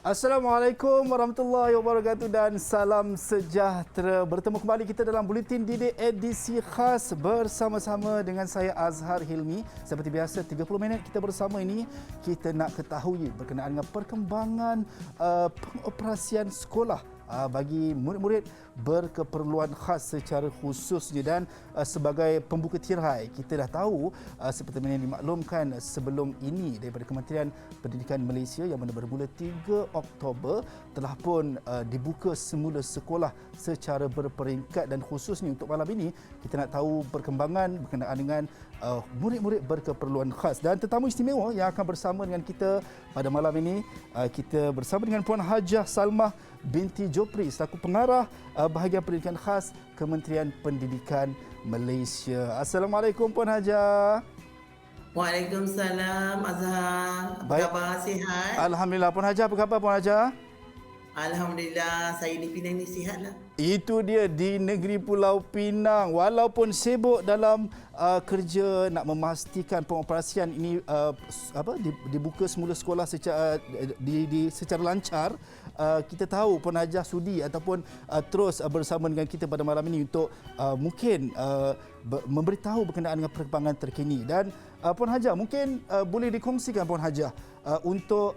Assalamualaikum warahmatullahi wabarakatuh dan salam sejahtera. Bertemu kembali kita dalam Buletin Didik edisi khas bersama-sama dengan saya Azhar Hilmi. Seperti biasa 30 minit kita bersama ini kita nak ketahui berkenaan dengan perkembangan pengoperasian sekolah bagi murid-murid berkeperluan khas secara khususnya, dan sebagai pembuka tirai kita dah tahu seperti mana yang dimaklumkan sebelum ini daripada Kementerian Pendidikan Malaysia yang mana bermula 3 Oktober telah pun dibuka semula sekolah secara berperingkat, dan khususnya untuk malam ini kita nak tahu perkembangan berkenaan dengan murid-murid berkeperluan khas. Dan tetamu istimewa yang akan bersama dengan kita pada malam ini, kita bersama dengan Puan Hajah Salmah binti Jopri selaku pengarah bahagian pendidikan khas Kementerian Pendidikan Malaysia. Assalamualaikum Puan Hajah. Waalaikumsalam Azhar. Apa khabar, sihat? Alhamdulillah. Puan Hajah, apa khabar Puan Hajah? Alhamdulillah, saya di Penang ni sihatlah. Itu dia, di negeri Pulau Pinang. Walaupun sibuk dalam kerja nak memastikan pengoperasian ini dibuka semula sekolah secara secara lancar, kita tahu Puan Hajah sudi ataupun terus bersama dengan kita pada malam ini untuk mungkin memberitahu berkenaan dengan perkembangan terkini. Dan Puan Hajah, mungkin boleh dikongsikan Puan Hajah untuk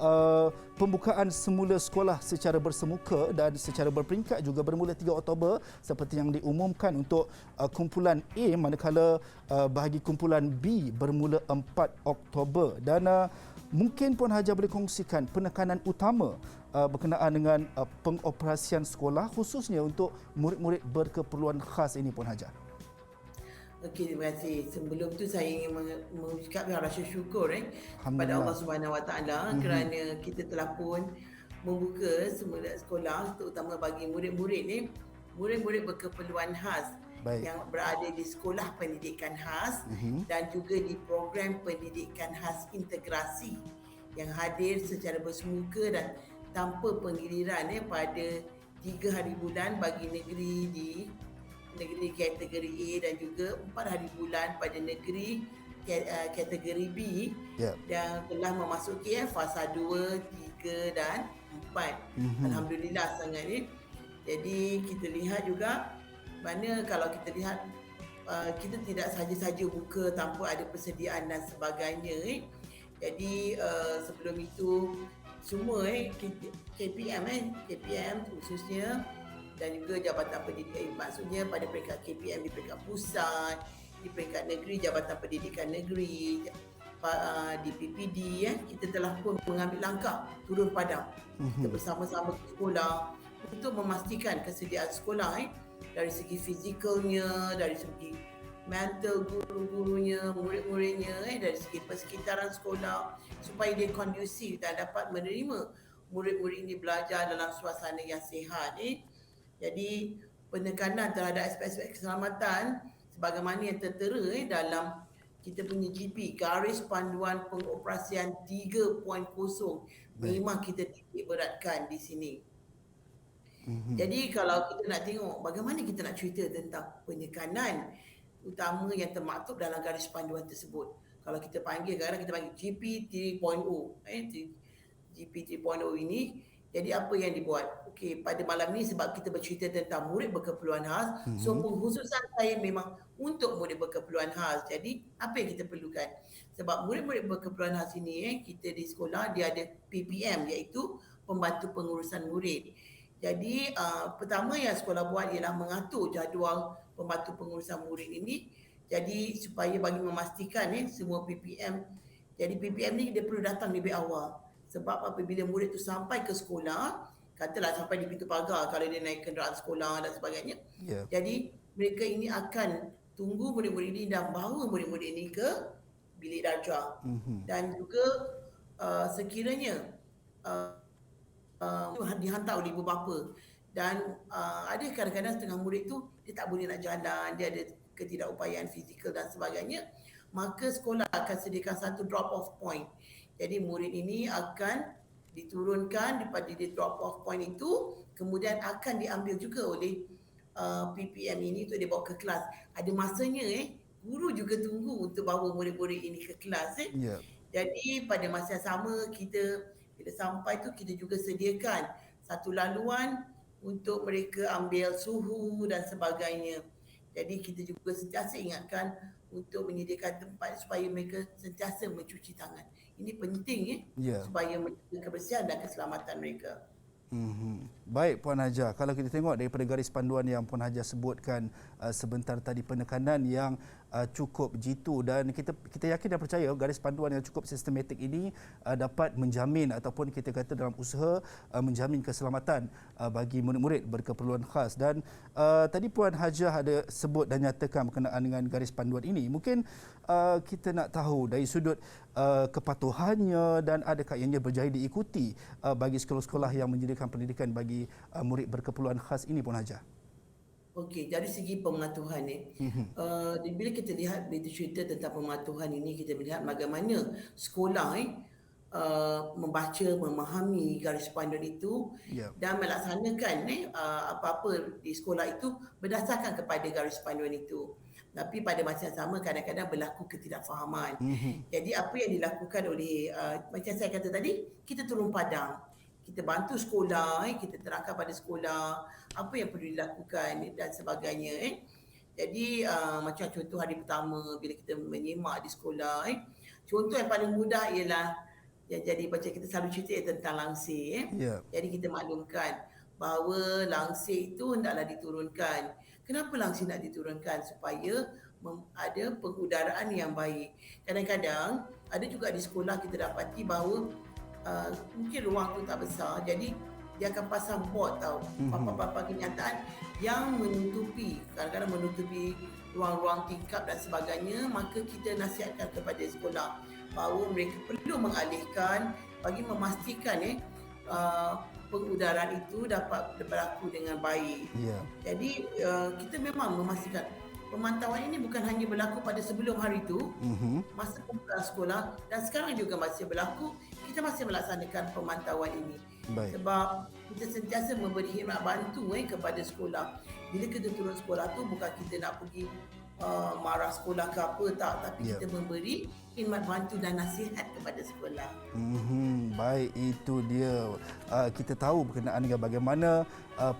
pembukaan semula sekolah secara bersemuka dan secara berperingkat juga bermula 3 Oktober seperti yang diumumkan untuk kumpulan A, manakala bahagi kumpulan B bermula 4 Oktober. Dan mungkin Puan Hajah boleh kongsikan penekanan utama berkenaan dengan pengoperasian sekolah khususnya untuk murid-murid berkeperluan khas ini Puan Hajah. Okey, terima kasih. Sebelum tu saya ingin mengucapkan rasa syukur kepada Allah Subhanahu Wa Taala kerana kita telah pun membuka semula sekolah terutama bagi murid-murid murid-murid berkeperluan khas. Baik. Yang berada di sekolah pendidikan khas dan juga di program pendidikan khas integrasi yang hadir secara bersemuka dan tanpa penggiliran pada 3 hari bulan bagi negeri di negeri kategori A dan juga 4 hari bulan pada negeri kategori B. Yep. Dan telah memasuki fasa 2, 3 dan 4. Alhamdulillah sangat ni. Jadi kita lihat juga mana kalau kita lihat kita tidak saja-saja buka tanpa ada persediaan dan sebagainya. Jadi sebelum itu semua KPM khususnya dan juga Jabatan Pendidikan, maksudnya pada peringkat KPM di peringkat pusat, di peringkat negeri Jabatan Pendidikan Negeri, di PPD kita telah pun mengambil langkah turun padang. Kita bersama-sama ke sekolah untuk memastikan kesediaan sekolah dari segi fizikalnya, dari segi mental guru-gurunya, murid-muridnya, dari segi persekitaran sekolah supaya dia kondusif dan dapat menerima murid-murid ini belajar dalam suasana yang sihat. Jadi penekanan terhadap aspek-aspek keselamatan sebagaimana yang tertera dalam kita punya GP, Garis Panduan Pengoperasian 3.0, memang kita titik beratkan di sini. Jadi kalau kita nak tengok bagaimana kita nak cerita tentang penekanan utama yang termaktub dalam garis panduan tersebut. Kalau kita panggil, kadang-kadang kita panggil GP 3.0. GP 3.0 ini, jadi apa yang dibuat? Okey, pada malam ni sebab kita bercerita tentang murid berkeperluan khas, so pengkhususan saya memang untuk murid berkeperluan khas. Jadi apa yang kita perlukan? Sebab murid-murid berkeperluan khas ini kita di sekolah dia ada PPM, iaitu pembantu pengurusan murid. Jadi pertama yang sekolah buat ialah mengatur jadual pembantu pengurusan murid ini. Jadi supaya bagi memastikan semua PPM. Jadi PPM ni dia perlu datang lebih awal. Sebab apabila murid tu sampai ke sekolah, katalah sampai di pintu pagar kalau dia naik kenderaan sekolah dan sebagainya. Yeah. Jadi mereka ini akan tunggu murid-murid ini dan bawa murid-murid ini ke bilik darjah. Dan juga sekiranya dihantar oleh ibu bapa dan ada kadang-kadang setengah murid tu dia tak boleh nak jalan, dia ada ketidakupayaan fizikal dan sebagainya, maka sekolah akan sediakan satu drop off point. Jadi murid ini akan diturunkan daripada di drop off point itu, kemudian akan diambil juga oleh PPM ini untuk dibawa ke kelas. Ada masanya guru juga tunggu untuk bawa murid-murid ini ke kelas. Yeah. Jadi pada masa yang sama kita Bila sampai tu kita juga sediakan satu laluan untuk mereka ambil suhu dan sebagainya. Jadi kita juga sentiasa ingatkan untuk menyediakan tempat supaya mereka sentiasa mencuci tangan. Ini penting Ya. supaya menjaga kebersihan dan keselamatan mereka. Baik Puan Haja, kalau kita tengok daripada garis panduan yang Puan Haja sebutkan sebentar tadi, penekanan yang cukup jitu, dan kita yakin dan percaya garis panduan yang cukup sistematik ini dapat menjamin ataupun kita kata dalam usaha menjamin keselamatan bagi murid-murid berkeperluan khas. Dan tadi Puan Haja ada sebut dan nyatakan berkenaan dengan garis panduan ini. Mungkin kita nak tahu dari sudut kepatuhannya dan adakah ianya berjaya diikuti bagi sekolah-sekolah yang menyediakan pendidikan bagi murid berkeperluan khas ini, Puan Haja. Okey, dari segi pematuhan bila kita lihat berita cerita tentang pematuhan ini, kita melihat bagaimana sekolah membaca, memahami garis panduan itu dan melaksanakan apa-apa di sekolah itu berdasarkan kepada garis panduan itu. Tapi pada masa yang sama kadang-kadang berlaku ketidakfahaman. Jadi apa yang dilakukan oleh macam saya kata tadi, kita turun padang. Kita bantu sekolah, kita terangkan pada sekolah apa yang perlu dilakukan dan sebagainya. Jadi macam contoh hari pertama bila kita menyimak di sekolah, contoh yang paling mudah ialah yang jadi macam kita selalu cerita tentang langsir. Jadi kita maklumkan bahawa langsir itu hendaklah diturunkan. Kenapa langsir nak diturunkan? Supaya ada pengudaraan yang baik. Kadang-kadang ada juga di sekolah kita dapati bahawa mungkin ruang tu tak besar, jadi dia akan pasang board papan-papan kenyataan yang menutupi, kadang-kadang menutupi ruang-ruang tingkap dan sebagainya. Maka kita nasihatkan kepada sekolah bahawa mereka perlu mengalihkan bagi memastikan pengudaraan itu dapat berlaku dengan baik. Jadi kita memang memastikan pemantauan ini bukan hanya berlaku pada sebelum hari itu, masa pembukaan sekolah, dan sekarang juga masih berlaku. Kita masih melaksanakan pemantauan ini. Sebab kita sentiasa memberi khidmat bantu kepada sekolah. Bila kita turun sekolah tu bukan kita nak pergi marah sekolah ke apa, tak, tapi kita memberi khidmat bantu dan nasihat kepada sekolah. Baik, itu dia. Kita tahu berkenaan dengan bagaimana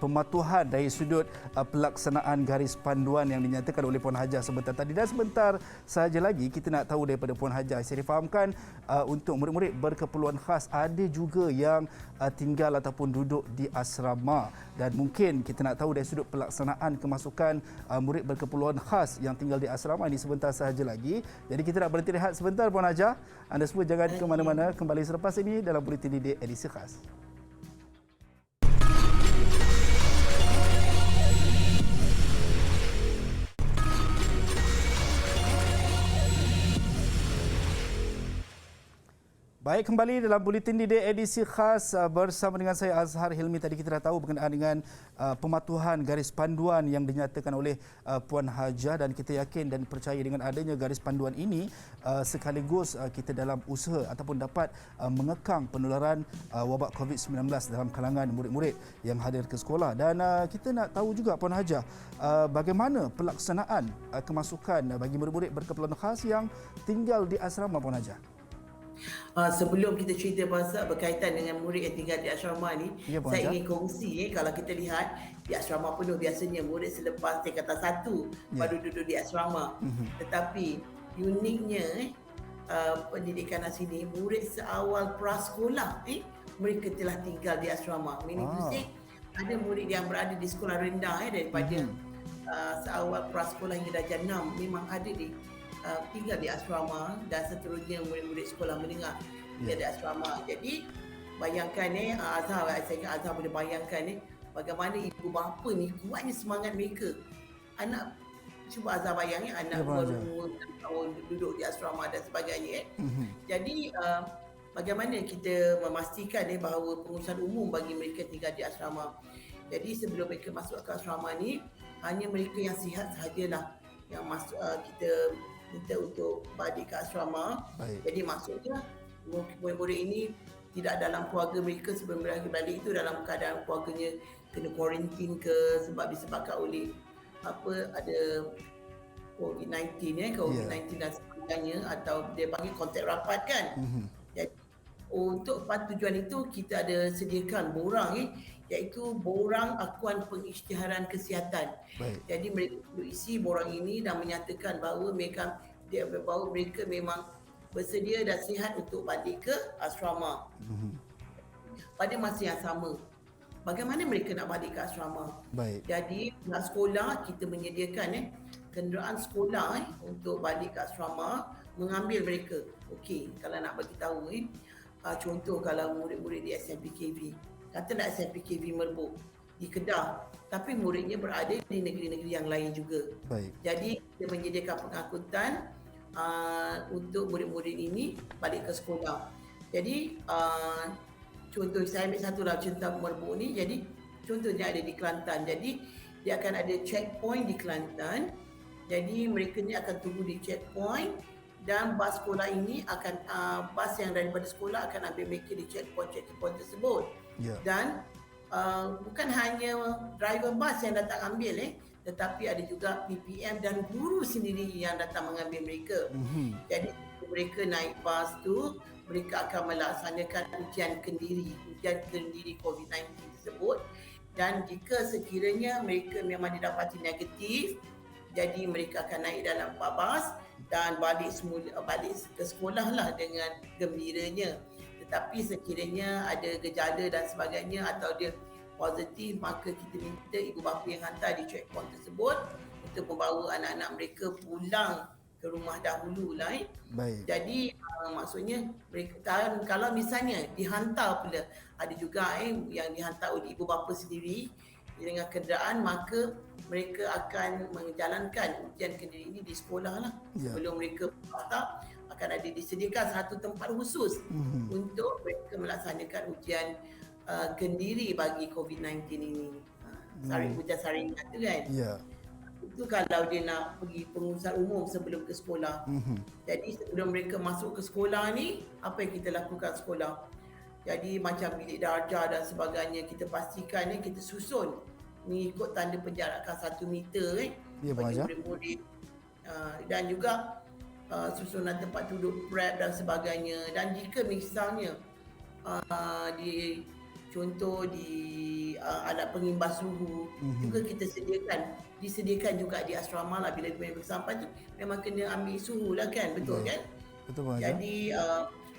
pematuhan dari sudut pelaksanaan garis panduan yang dinyatakan oleh Puan Haja sebentar tadi. Dan sebentar sahaja lagi kita nak tahu daripada Puan Haja. Saya difahamkan untuk murid-murid berkeperluan khas ada juga yang tinggal ataupun duduk di asrama, dan mungkin kita nak tahu dari sudut pelaksanaan kemasukan murid berkeperluan khas yang tinggal di asrama ini sebentar sahaja lagi. Jadi kita nak berhenti rehat sebentar, Puan Haja. Anda semua jangan ke mana-mana, kembali selepas ini dalam Buletin Didik edisi khas. Baik, kembali dalam Buletin Didik edisi khas bersama dengan saya Azhar Hilmi. Tadi kita dah tahu berkenaan dengan pematuhan garis panduan yang dinyatakan oleh Puan Haja, dan kita yakin dan percaya dengan adanya garis panduan ini sekaligus kita dalam usaha ataupun dapat mengekang penularan wabak COVID-19 dalam kalangan murid-murid yang hadir ke sekolah. Dan kita nak tahu juga Puan Haja, bagaimana pelaksanaan kemasukan bagi murid-murid berkeperluan khas yang tinggal di asrama, Puan Haja? Sebelum kita cerita pasal berkaitan dengan murid yang tinggal di asrama ni, saya ingin kongsi kalau kita lihat di asrama penuh biasanya murid selepas tingkatan 1 baru duduk di asrama. Tetapi uniknya pendidikan di sini, murid seawal prasekolah mereka telah tinggal di asrama. Meaning to say ada murid yang berada di sekolah rendah daripada seawal prasekolah hingga darjah 6 memang ada tinggal di asrama, dan seterusnya murid-murid sekolah menengah tinggal di asrama. Jadi bayangkan Azhar, saya ingat Azhar boleh bayangkan bagaimana ibu bapa ni kuatnya semangat mereka. Anak, cuba Azhar bayang anak baru tahun duduk di asrama dan sebagainya. Jadi bagaimana kita memastikan bahawa pengurusan umum bagi mereka tinggal di asrama. Jadi sebelum mereka masuk ke asrama ni, hanya mereka yang sihat sahajalah yang masuk, kita minta untuk balik ke asrama. Jadi maksudnya murid-murid ini tidak dalam keluarga mereka sebelum mereka balik itu dalam keadaan keluarganya kena kuarantin ke disebabkan oleh ada COVID-19 COVID-19 dan sebagainya, atau dia panggil kontak rapat kan. Untuk tujuan itu kita ada sediakan borang iaitu borang akuan pengisytiharan kesihatan. Baik. Jadi mereka perlu isi borang ini dan menyatakan bahawa mereka memang bersedia dan sihat untuk balik ke asrama pada masa yang sama. Bagaimana mereka nak balik ke asrama? Baik. Jadi pihak sekolah kita menyediakan kenderaan sekolah untuk balik ke asrama mengambil mereka. Okey, kalau nak bagi tahu contoh kalau murid-murid di SMPKV, kata nak SMPKV Merbuk di Kedah, tapi muridnya berada di negeri-negeri yang lain juga. Baik. Jadi kita menyediakan pengangkutan untuk murid-murid ini balik ke sekolah. Jadi contoh saya ambil satu lah cerita Merbuk ni. Jadi contohnya ada di Kelantan. Jadi dia akan ada checkpoint di Kelantan. Jadi mereka ni akan tunggu di checkpoint dan bas sekolah ini akan bas yang daripada sekolah akan ambil mereka di checkpoint tersebut. Ya. Dan bukan hanya driver bas yang datang ambil tetapi ada juga PPM dan guru sendiri yang datang mengambil mereka. Jadi mereka naik bas tu, mereka akan melaksanakan ujian kendiri COVID-19 tersebut, dan jika sekiranya mereka memang didapati negatif, jadi mereka akan naik dalam bas dan balik ke sekolah lah dengan gembiranya. Tetapi sekiranya ada gejala dan sebagainya atau dia positif, maka kita minta ibu bapa yang hantar di checkpoint tersebut untuk membawa anak-anak mereka pulang ke rumah dahulu lah. Baik. Jadi maksudnya mereka kalau misalnya dihantar pula, ada juga yang dihantar oleh ibu bapa sendiri dengan kenderaan, maka mereka akan menjalankan ujian kendiri ini di sekolah lah. Sebelum mereka daftar, akan ada disediakan satu tempat khusus untuk mereka melaksanakan ujian kendiri bagi COVID-19 ini. Ujian saringan tu kan. Ya. Itu kalau dia nak pergi pengurusan umum sebelum ke sekolah. Jadi sebelum mereka masuk ke sekolah ni, apa yang kita lakukan sekolah? Jadi macam bilik darjah dan sebagainya, kita pastikan kita susun mengikut tanda penjarakan 1 meter bagi murid-murid. Dan juga susunan tempat duduk prep dan sebagainya. Dan jika misalnya contoh di alat pengimbas suhu juga kita disediakan juga di asrama lah. Bila mereka sampai tu memang kena ambil suhu lah kan, betul kan? Betul Bang. Jadi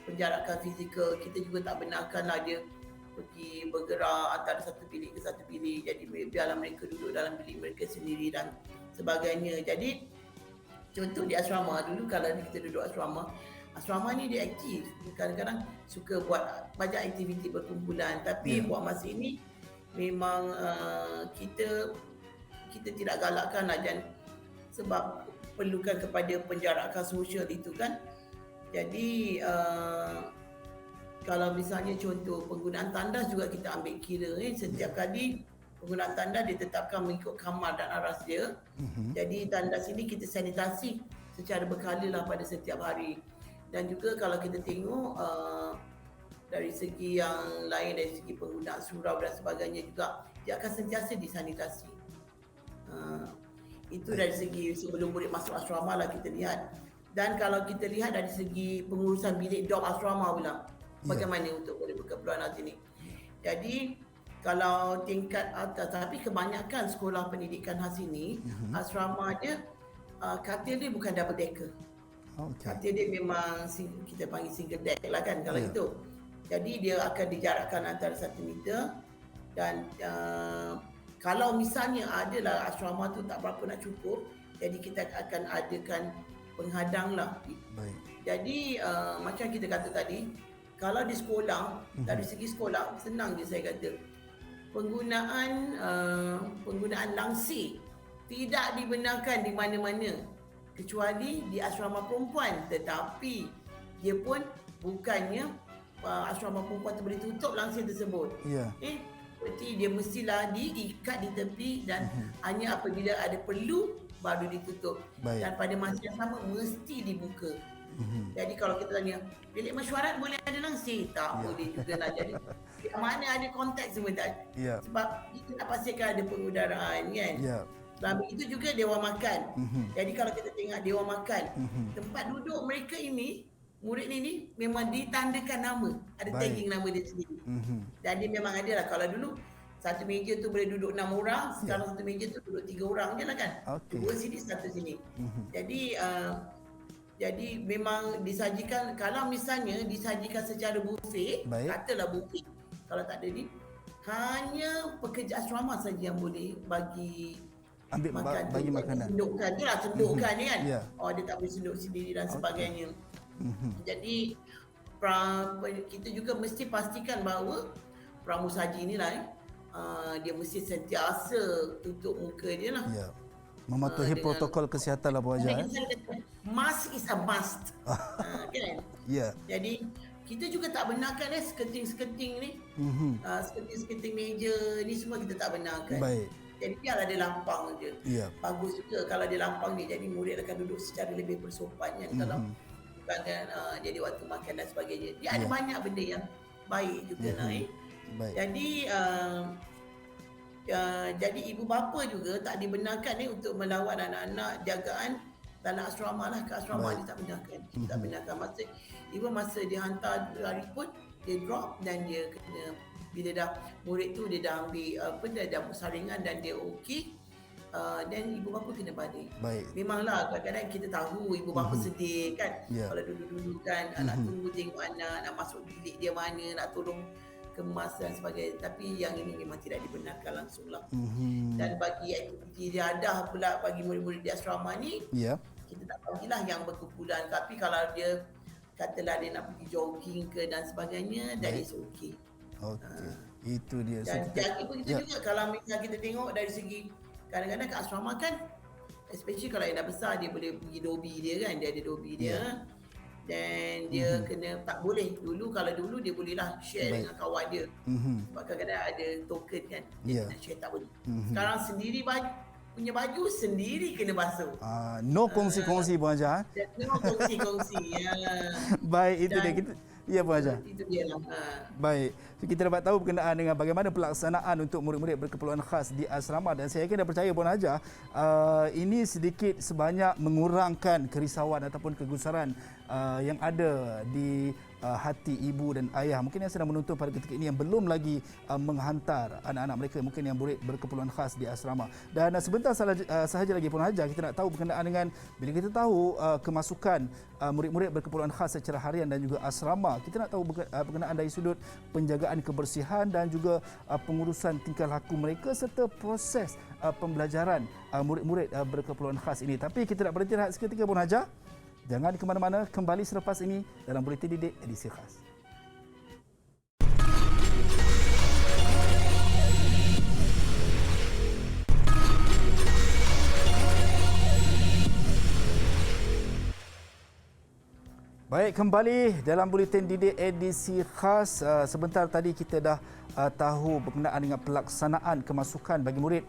penjarakan fizikal kita juga tak benarkanlah dia pergi bergerak antara satu bilik ke satu bilik. Jadi biarlah mereka duduk dalam bilik mereka sendiri dan sebagainya. Jadi contoh di asrama dulu, kalau kita duduk asrama ni dia aktif. Kadang-kadang suka buat banyak aktiviti berkumpulan, tapi buat masa ini memang kita tidak galakkan lah, dan sebab perlukan kepada penjarakan sosial itu kan. Jadi kalau misalnya contoh penggunaan tandas juga kita ambil kira setiap kali penggunaan tandas ditetapkan mengikut kamar dan aras dia. Jadi tandas ini kita sanitasi secara berkala lah pada setiap hari. Dan juga kalau kita tengok dari segi yang lain, dari segi penggunaan surau dan sebagainya juga, dia akan sentiasa disanitasi. Itu dari segi sebelum murid masuk asrama lah kita lihat. Dan kalau kita lihat dari segi pengurusan bilik dom asrama pula, bagaimana untuk murid berkeperluan hati ini. Jadi kalau tingkat atas, tapi kebanyakan sekolah pendidikan khas ini, asrama dia katil dia bukan double decker. Katil dia memang kita panggil single deck lah kan kalau itu. Jadi dia akan dijarakkan antara 1 meter. Dan kalau misalnya adalah asrama tu tak berapa nak cukup, jadi kita akan adakan penghadang lah. Baik. Jadi macam kita kata tadi, kalau di sekolah, dari segi sekolah senang je saya kata, penggunaan langsir tidak dibenarkan di mana-mana kecuali di asrama perempuan. Tetapi dia pun bukannya asrama perempuan tu boleh tutup langsir tersebut. Berarti dia mestilah diikat di tepi dan hanya apabila ada perlu baru ditutup. Baik. Dan pada masa yang sama mesti dibuka. Jadi kalau kita tanya, bilik mesyuarat boleh ada langsir? Tak boleh juga lah. Jadi yang mana ada konteks semua tak? Sebab kita nak pastikan ada pengudaraan kan. Dan itu juga dewan makan. Jadi kalau kita tengok dewan makan, tempat duduk mereka ini murid ni memang ditandakan nama, ada Baik. tagging nama dia sendiri. Mhm. Dan dia memang ada lah. Kalau dulu satu meja tu boleh duduk 6 orang, sekarang satu meja tu duduk 3 orang je lah kan. Okey. 2 sini, 1 sini. Mhm. Jadi memang disajikan, kalau misalnya disajikan secara buffet, Baik. katalah buffet, kalau tak ada ni, hanya pekerja asrama saja yang boleh bagi Ambil makan bagi tu. makanan. Sendukkan je lah, sendukkan ni kan. Ya. Dia tak boleh senduk sendiri dan sebagainya. Mhm. Jadi kita juga mesti pastikan bahawa pramusaji ni lah dia mesti sentiasa tutup muka dia lah. Ya. Mematuhi dengan- protokol kesihatan lah Puan Haja. Kita selalu kata, mask is a must. Kan? Ya. Jadi kita juga tak benarkan seketing-seketing ni, Mhm. seketing-seketing meja ni semua kita tak benarkan. Baik. Jadi biarlah dia lampang je. Ya. Bagus juga kalau dia lampang ni, jadi murid akan duduk secara lebih bersopan kan. Kalau bukan jadi waktu makan dan sebagainya. Dia ada banyak benda yang baik juga lah. Baik. Jadi ibu bapa juga tak dibenarkan untuk melawan anak-anak jagaan dalam asrama lah. Ke asrama dia tak benarkan. Kita tak benarkan. Masa dia hantar hari pun dia drop dan dia kena, bila dah murid tu dia dah ambil dia dah saringan dan dia okey, dan ibu bapa kena balik. Baik. Memanglah kadang-kadang kita tahu ibu bapa sedih kan. Ya. Kalau dulu-dulu kan nak tunggu tengok anak nak masuk bilik dia mana, nak tolong kemas dan sebagainya. Tapi yang ini memang tidak dibenarkan langsung lah. Dan bagi aktiviti riadah pula bagi murid-murid di asrama ni, Ya. kita tak bagilah yang berkumpulan. Tapi kalau dia katalah dia nak pergi jogging ke dan sebagainya, that is okay. Okey. Itu dia. So, Dan jaga pun kita ya. juga, kalau misal kita tengok dari segi, kadang-kadang kat asrama kan, especially kalau yang dah besar, dia boleh pergi dobi dia kan, dia ada dobi dia. Dan dia kena, tak boleh. Kalau dulu dia bolehlah share dengan kawan dia. Sebab kadang-kadang ada token kan, dia nak share, tak boleh. Sekarang sendiri punya baju sendiri kena basuh. No kongsi-kongsi Puan Haja. Dan memang kongsi-kongsi. Baik, itu dia. Kita, ya Puan Haja. Itu dia lah. Baik. So, kita dapat tahu berkenaan dengan bagaimana pelaksanaan untuk murid-murid berkeperluan khas di asrama, dan saya yakin dan percaya Puan Haja, ini sedikit sebanyak mengurangkan kerisauan ataupun kegusaran yang ada di hati ibu dan ayah mungkin yang sedang menonton pada ketika ini, yang belum lagi menghantar anak-anak mereka mungkin yang murid berkeperluan khas di asrama. Dan sebentar sahaja lagi Puan Haja, kita nak tahu berkenaan dengan, bila kita tahu kemasukan murid-murid berkeperluan khas secara harian dan juga asrama, kita nak tahu berkenaan dari sudut penjagaan kebersihan dan juga pengurusan tingkah laku mereka serta proses pembelajaran murid-murid berkeperluan khas ini. Tapi kita nak berhenti rehat seketika Puan Haja. Jangan ke mana-mana, kembali selepas ini dalam Buletin Didik edisi khas. Baik, kembali dalam Buletin Didik edisi khas. Sebentar tadi kita dah tahu berkenaan dengan pelaksanaan kemasukan bagi murid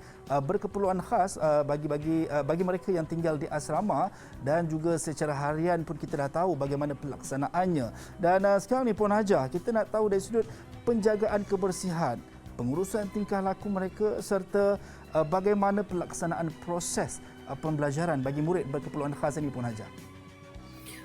berkeperluan khas bagi mereka yang tinggal di asrama, dan juga secara harian pun kita dah tahu bagaimana pelaksanaannya. Dan sekarang ni Puan Haja, kita nak tahu dari sudut penjagaan kebersihan, pengurusan tingkah laku mereka serta bagaimana pelaksanaan proses pembelajaran bagi murid berkeperluan khas ini Puan Haja.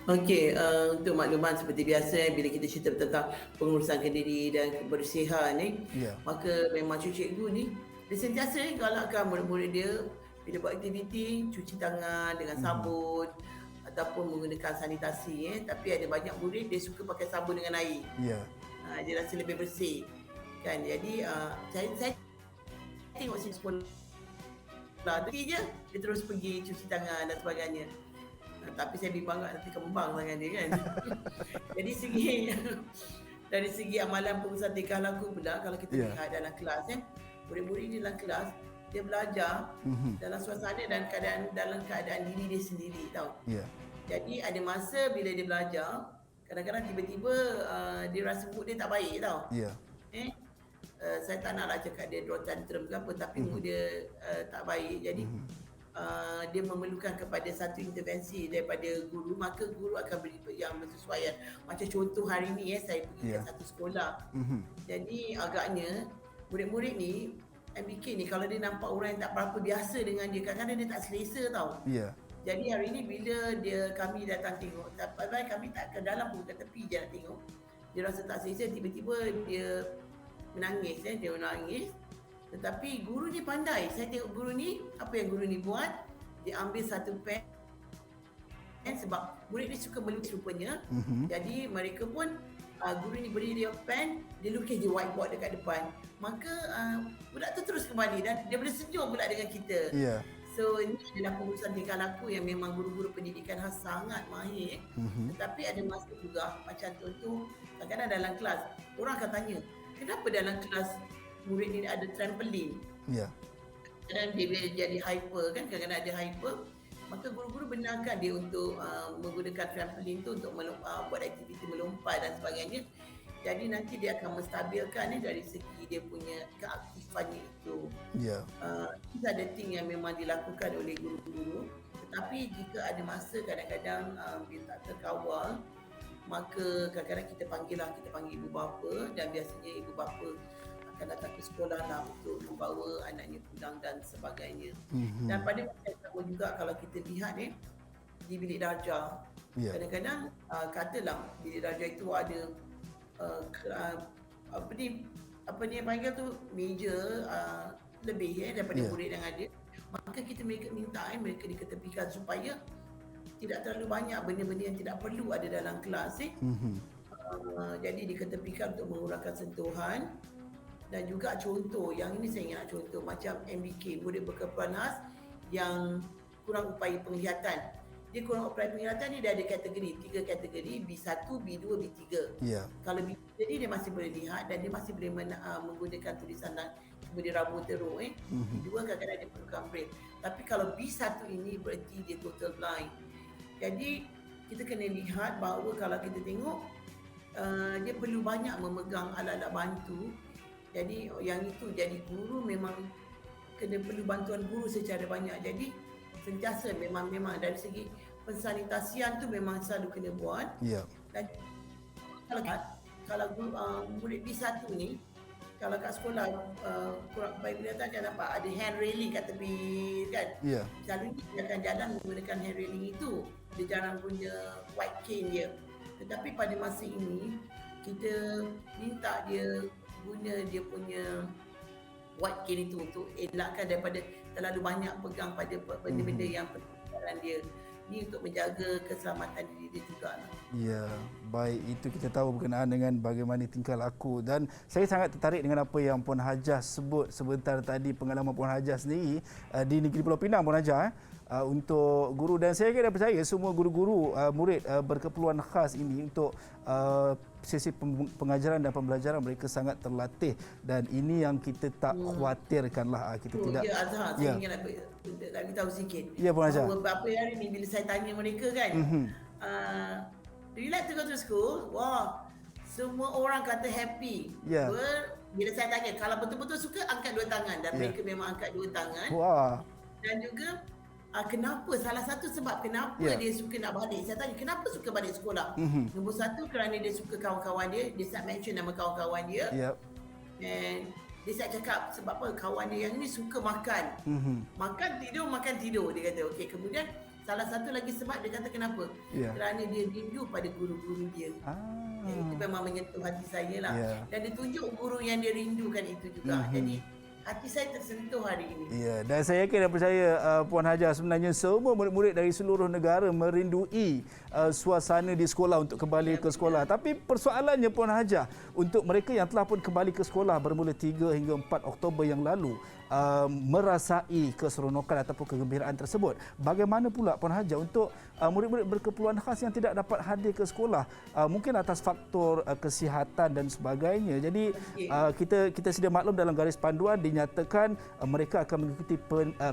Okey, untuk makluman seperti biasa, bila kita cerita tentang pengurusan kediri dan kebersihan ni, maka memang cikgu ni dia sentiasa galakkan murid-murid dia bila buat aktiviti cuci tangan dengan sabun ataupun menggunakan sanitasi. Tapi ada banyak murid dia suka pakai sabun dengan air. Dia rasa lebih bersih kan. Jadi saya tengok sini sekolah tu je dia terus pergi cuci tangan dan sebagainya. Tapi saya bimbang nanti kembang tangan dia kan. Jadi dari segi amalan pengurusan tingkah laku pula, kalau kita lihat dalam kelas murid-murid di dalam kelas dia belajar dalam suasana dan dalam keadaan diri dia sendiri tau. Jadi ada masa bila dia belajar, kadang-kadang tiba-tiba dia rasa mood dia tak baik tau. Saya tak naklah cakap dia draw tantrum ke apa, tapi mood dia tak baik. Jadi dia memerlukan kepada satu intervensi daripada guru, maka guru akan beri yang bersesuaian. Macam contoh hari ni saya pergi ke satu sekolah. Jadi agaknya murid-murid ni MBK ni, kalau dia nampak orang yang tak berapa biasa dengan dia, kadang-kadang dia tak selesa tau. Jadi hari ni bila kami datang tengok, padahal kami tak ke dalam pun, ke tepi je nak tengok. Dia rasa tak selesa, tiba-tiba dia menangis. Dia menangis. Tetapi guru ni pandai. Saya tengok guru ni, apa yang guru ni buat, dia ambil satu pen sebab murid ni suka melukis rupanya. Jadi mereka pun guru ni beri dia pen, dia lukis di whiteboard dekat depan. Maka budak tu terus kembali dan dia boleh senyum pula dengan kita. Ya. So ini adalah pengurusan tingkah laku yang memang guru-guru pendidikan khas sangat mahir. Tetapi ada masa juga macam contoh kadang-kadang dalam kelas orang akan tanya, kenapa dalam kelas murid ni ada trampolin? Ya. Kadang dia jadi hyper kan, kadang-kadang ada hyper. Maka guru-guru benarkan dia untuk menggunakan trampolin tu untuk buat aktiviti melompat dan sebagainya. Jadi nanti dia akan menstabilkan dari segi dia punya keaktifannya itu. Ya. Itu ada thing yang memang dilakukan oleh guru-guru. Tetapi jika ada masa kadang-kadang dia tak terkawal, maka kadang-kadang kita panggil ibu bapa, dan biasanya ibu bapa akan datang ke sekolah lah untuk membawa anaknya pulang dan sebagainya. Dan pada masa yang sama juga kalau kita lihat di bilik darjah, kadang-kadang katalah bilik darjah itu ada apa ni yang panggil tu meja lebih daripada murid yang ada. Maka kita minta mereka diketepikan supaya tidak terlalu banyak benda-benda yang tidak perlu ada dalam kelas. Jadi diketepikan untuk mengurangkan sentuhan. Dan juga contoh, yang ini saya ingat contoh macam MBK, murid berkeperluan khas yang kurang upaya penglihatan. Dia kurang upaya penglihatan ni dia ada kategori, 3 kategori, B1, B2, B3. Kalau B3 dia masih boleh lihat dan dia masih boleh menggunakan tulisan dan cuma dia rabu teruk. B2 kadang-kadang dia perlukan braille. Tapi kalau B1 ini berarti dia total blind. Jadi kita kena lihat bahawa kalau kita tengok dia perlu banyak memegang alat-alat bantu. Jadi yang itu jadi guru memang kena perlu bantuan guru secara banyak. Jadi sentiasa memang dari segi pensanitasian tu memang selalu kena buat. Dan kalau murid B1 ni, kalau kat sekolah kurang baik penglihatan kan nampak ada hand railing kat tepi kan. Selalunya dia akan jalan menggunakan hand railing itu. Dia jarang punya white cane dia. Tetapi pada masa ini kita minta dia guna dia punya white cane itu untuk elakkan daripada terlalu banyak pegang pada benda-benda yang pertukaran dia. Ini untuk menjaga keselamatan diri dia juga. Ya, baik, itu kita tahu berkenaan dengan bagaimana tingkah laku, dan saya sangat tertarik dengan apa yang Puan Hajah sebut sebentar tadi, pengalaman Puan Hajah sendiri di negeri Pulau Pinang, Puan Hajah, untuk guru, dan saya kira percaya semua guru-guru murid berkeperluan khas ini untuk sesi pengajaran dan pembelajaran mereka sangat terlatih, dan ini yang kita tak khawatirkanlah. Kita tidak. Ya, Azhar, saya ingin nak beritahu sikit. Ya, Puan Hajah. Beberapa hari ni bila saya tanya mereka kan, do you like to go to school? Wah, semua orang kata happy. Bila saya tanya, kalau betul-betul suka, angkat 2 tangan. Dan mereka memang angkat 2 tangan. Dan juga kenapa, salah satu sebab kenapa dia suka nak balik. Saya tanya, kenapa suka balik sekolah? Nombor 1, kerana dia suka kawan-kawan dia. Dia start mention nama kawan-kawan dia. Dan dia start cakap, sebab apa, kawan dia yang ni suka makan. Makan tidur, dia kata. Okey, kemudian salah satu lagi sebab dia kata kenapa? Kerana dia rindu pada guru-guru dia. Itu memang menyentuh hati saya lah. Dan dia tunjuk guru yang dia rindukan itu juga. Jadi hati saya tersentuh hari ini. Ya, dan saya yakin dan percaya Puan Hajah, sebenarnya semua murid-murid dari seluruh negara merindui suasana di sekolah untuk kembali ke sekolah. Tapi persoalannya Puan Hajah, untuk mereka yang telah pun kembali ke sekolah bermula 3 hingga 4 Oktober yang lalu, merasai keseronokan ataupun kegembiraan tersebut. Bagaimana pula Puan Hajah untuk murid-murid berkeperluan khas yang tidak dapat hadir ke sekolah, mungkin atas faktor kesihatan dan sebagainya. Jadi kita sedia maklum dalam garis panduan dinyatakan mereka akan mengikuti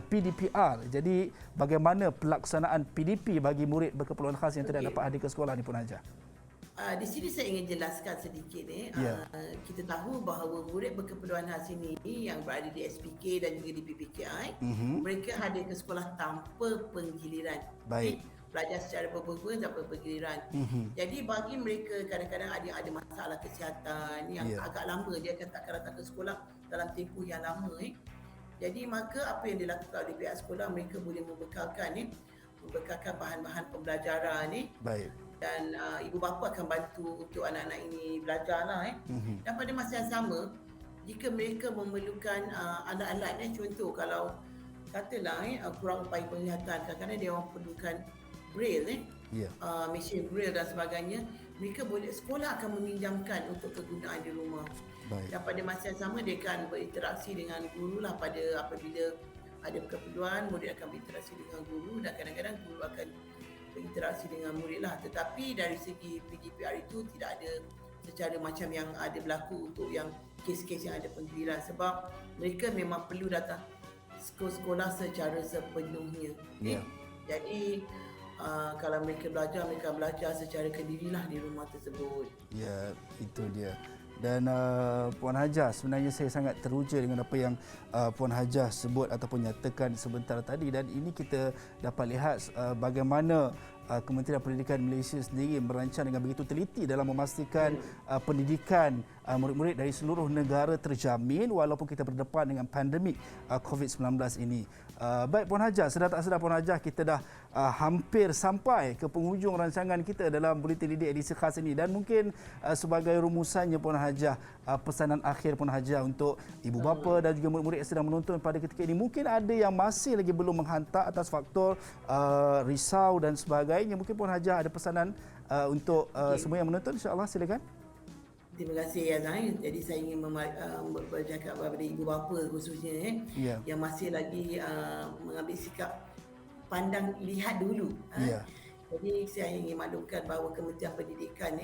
PDPR. Jadi bagaimana pelaksanaan PDP bagi murid berkeperluan khas yang tidak dapat hadir ke sekolah ni, Puan Hajah? Di sini saya ingin jelaskan sedikit. Kita tahu bahawa murid berkeperluan khas ini yang berada di SPK dan juga di PPKI, mereka hadir ke sekolah tanpa penggiliran. Baik. Belajar secara berguna tanpa penggiliran. Jadi bagi mereka kadang-kadang ada masalah kesihatan yang agak lama, dia akan takkan datang ke sekolah dalam tempoh yang lama. Jadi maka apa yang dilakukan oleh pihak sekolah, mereka boleh membekalkan membekalkan bahan-bahan pembelajaran ni, Baik. dan ibu bapa akan bantu untuk anak-anak ini belajarlah. Dan pada masa yang sama, jika mereka memerlukan alat-alat, contoh kalau katalah kurang upaya penglihatan, kadang-kadang dia orang perlukan braille, mesin braille dan sebagainya, mereka boleh, sekolah akan meminjamkan untuk kegunaan di rumah. Baik. Dan pada masa yang sama dia akan berinteraksi dengan guru lah apabila ada keperluan, murid akan berinteraksi dengan guru, dan kadang-kadang guru akan berinteraksi dengan murid lah. Tetapi dari segi PGPR itu tidak ada secara macam yang ada berlaku untuk yang kes-kes yang ada penggiliran, sebab mereka memang perlu datang sekolah secara sepenuhnya. Jadi kalau mereka belajar secara kendirilah di rumah tersebut. Ya, itu dia. Dan Puan Hajah, sebenarnya saya sangat teruja dengan apa yang Puan Hajah sebut ataupun nyatakan sebentar tadi, dan ini kita dapat lihat bagaimana Kementerian Pendidikan Malaysia sendiri merancang dengan begitu teliti dalam memastikan pendidikan murid-murid dari seluruh negara terjamin walaupun kita berdepan dengan pandemik COVID-19 ini. Baik Puan Hajah, sedar tak sedar Puan Hajah, kita dah hampir sampai ke penghujung rancangan kita dalam Buletin Didik edisi khas ini, dan mungkin sebagai rumusannya Puan Hajah, pesanan akhir Puan Hajah untuk ibu bapa dan juga murid-murid yang sedang menonton pada ketika ini. Mungkin ada yang masih lagi belum menghantar atas faktor risau dan sebagainya. Mungkin Puan Hajah ada pesanan untuk semua yang menonton, insya-Allah, silakan. Terima kasih Azhar. Jadi saya ingin bercakap kepada ibu bapa khususnya yang masih lagi mengambil sikap pandang lihat dulu. Jadi saya ingin maklumkan bahawa Kementerian Pendidikan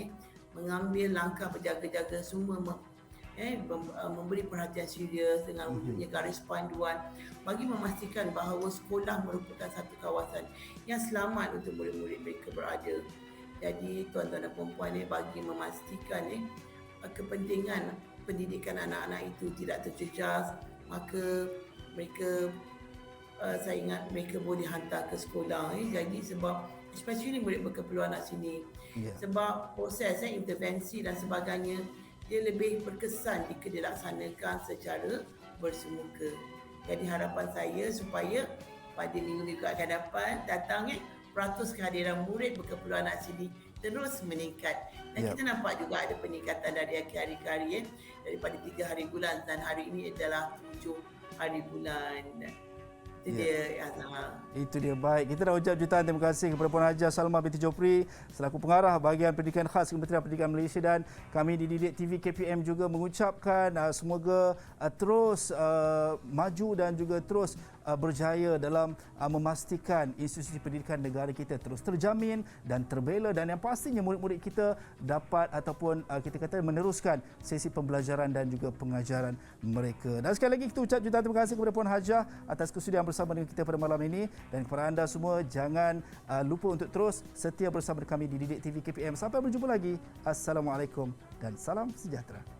mengambil langkah berjaga-jaga, semua memberi perhatian serius dengan wujudnya garis panduan bagi memastikan bahawa sekolah merupakan satu kawasan yang selamat untuk murid-murid mereka berada. Jadi tuan-tuan dan puan-puan bagi memastikan kepentingan pendidikan anak-anak itu tidak terjejas, maka mereka saya ingat mereka boleh hantar ke sekolah. Jadi sebab especially murid berkeperluan kat sini, sebab proses intervensi dan sebagainya dia lebih berkesan jika dilaksanakan secara bersemuka. Jadi harapan saya supaya pada minggu-minggu akan datang peratus kehadiran murid berkeperluan kat sini terus meningkat. Dan kita nampak juga ada peningkatan dari hari ke hari, daripada 3 hari bulan, dan hari ini adalah 7 hari bulan. Itu dia, Azhar. Itu dia. Baik, kita dah ucap jutaan terima kasih kepada Puan Hajah Salma binti Jopri selaku pengarah bahagian pendidikan khas Kementerian Pendidikan Malaysia, dan kami di Didik TV KPM juga mengucapkan semoga terus maju dan juga terus berjaya dalam memastikan institusi pendidikan negara kita terus terjamin dan terbela, dan yang pastinya murid-murid kita dapat ataupun kita kata meneruskan sesi pembelajaran dan juga pengajaran mereka. Dan sekali lagi kita ucap jutaan terima kasih kepada Puan Hajah atas kesudian bersama dengan kita pada malam ini, dan kepada anda semua jangan lupa untuk terus setia bersama kami di Didik TV KPM. Sampai berjumpa lagi. Assalamualaikum dan salam sejahtera.